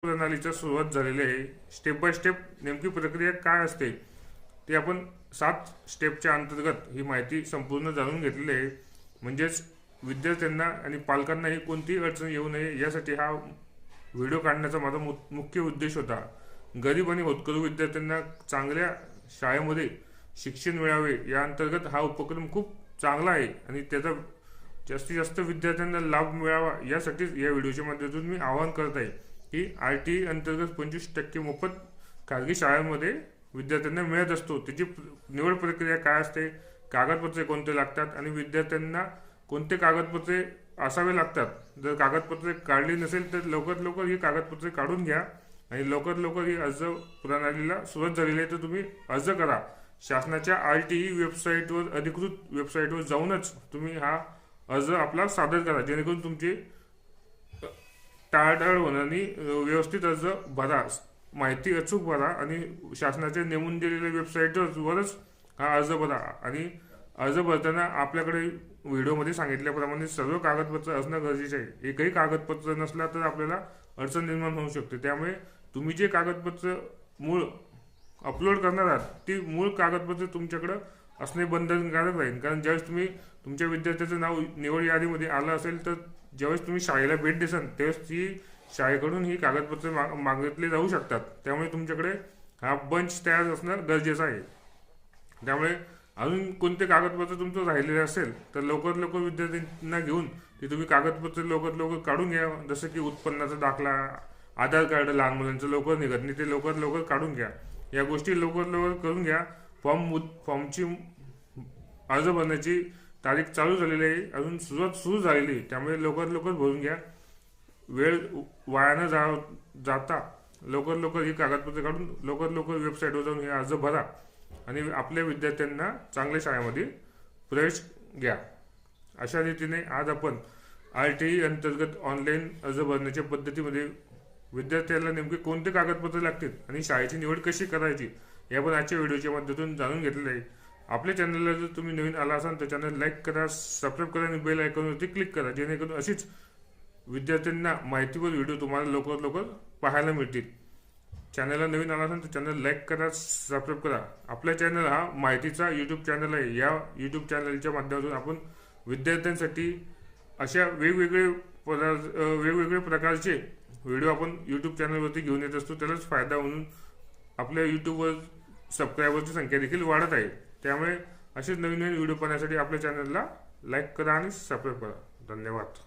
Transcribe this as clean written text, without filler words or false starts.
प्रणालीची सुरुवात झालेली आहे। स्टेप बाय स्टेप नेमकी प्रक्रिया काय असते ते आपण 7 स्टेपच्या अंतर्गत ही माहिती संपूर्ण जाणून घेतलेली आहे। म्हणजेच विद्यार्थ्यांना आणि पालकांनाही कोणतीही अडचण येऊ नये यासाठी हा व्हिडिओ काढण्याचा माझा मुख्य उद्देश होता। गरीब आणि होतकरू विद्यार्थ्यांना चांगल्या शाळेमध्ये शिक्षण मिळावे या अंतर्गत हा उपक्रम खूप चांगला आहे आणि त्याचा जास्तीत जास्त विद्यार्थ्यांना लाभ मिळावा यासाठी या व्हिडिओच्या माध्यमातून मी आवाहन करत आहे की RTE अंतर्गत 25% मोफत खाजगी शाळांमध्ये विद्यार्थ्यांना मिळत असतो। त्याची निवड प्रक्रिया काय असते, कागदपत्रे कोणते लागतात आणि विद्यार्थ्यांना कोणते कागदपत्रे असावे लागतात। जर कागदपत्रे काढली नसेल तर लवकर लवकर ही कागदपत्रे काढून घ्या आणि लवकर लवकर ही अर्ज प्रणालीला सुरुवात झालेली आहे तर तुम्ही अर्ज करा। शासनाच्या RTE वेबसाईटवर, अधिकृत वेबसाईटवर जाऊनच तुम्ही हा अर्ज आपला सादर करा, जेणेकरून तुमची टाळाटाळ होणार नाही। व्यवस्थित अर्ज भरा, माहिती अचूक भरा आणि शासनाच्या नेमून दिलेल्या वेबसाईटवरच हा अर्ज भरा। आणि अर्ज भरताना आपल्याकडे व्हिडिओमध्ये सांगितल्याप्रमाणे सर्व कागदपत्र असणं गरजेचे आहे। एकही कागदपत्र नसला तर आपल्याला अडचण निर्माण होऊ शकते। त्यामुळे तुम्ही जे कागदपत्र मूळ अपलोड करणार आहात ती मूळ कागदपत्र तुमच्याकडे असणे बंधनकारक राहील। कारण ज्यावेळेस तुम्ही तुमच्या विद्यार्थ्याचं नाव निवड यादीमध्ये आलं असेल तर ज्यावेळेस तुम्ही शाळेला भेट देसाल त्यावेळेस ती शाळेकडून ही कागदपत्रे मागितली जाऊ शकतात। त्यामुळे तुमच्याकडे हा बंच तयार असणं गरजेचं आहे। त्यामुळे अजून कोणते कागदपत्र तुमचं राहिलेले असेल तर लवकर लवकर विद्यार्थ्यांना घेऊन ते तुम्ही कागदपत्र लवकर लवकर काढून घ्या। जसं की उत्पन्नाचा दाखला, आधार कार्ड, लहान मुलांचं लवकर निघत नाही ते लवकर लवकर काढून घ्या। या गोष्टी लवकर लवकर करून घ्या। फॉर्मची अर्ज भरण्याची तारीख चालू झालेली आहे, अजून सुरुवात सुरू झालेली आहे। त्यामुळे लवकर लवकर भरून घ्या, वेळ वाया न जाता लवकर लवकर ही कागदपत्रे काढून लवकर लवकर वेबसाईटवर जाऊन हे अर्ज भरा आणि आपल्या विद्यार्थ्यांना चांगल्या शाळेमध्ये प्रवेश घ्या। अशा रीतीने आज आपण RTE अंतर्गत ऑनलाईन अर्ज भरण्याच्या पद्धतीमध्ये विद्यार्थ्याला नेमके कोणते कागदपत्रे लागतील आणि शाळेची निवड कशी करायची हे आपण आजच्या व्हिडिओच्या माध्यमातून जाणून घेतलेले आहे। आपल्या चॅनलला जर तुम्ही नवीन आला असाल तर चॅनल लाईक करा, सबस्क्राईब करा आणि बेल आयकॉनवरती क्लिक करा, जेणेकरून अशीच विद्यार्थ्यांना माहितीवर व्हिडिओ तुम्हाला लवकर लवकर पाहायला मिळतील। चॅनलला नवीन आला असाल तर चॅनल लाईक करा, सबस्क्राईब करा। आपला चॅनल हा माहितीचा यूट्यूब चॅनल आहे। या यूट्यूब चॅनलच्या माध्यमातून आपण विद्यार्थ्यांसाठी अशा वेगवेगळे प्रकारचे व्हिडिओ आपण यूट्यूब चॅनलवरती घेऊन येत असतो। त्यालाच फायदा म्हणून आपल्या यूट्यूबवर सबस्क्रायबरची संख्या देखील वाढत आहे। त्यामुळे असेच नवीन नवीन व्हिडिओ पाहण्यासाठी आपल्या चॅनलला लाईक करा आणि सबस्क्राईब करा। धन्यवाद।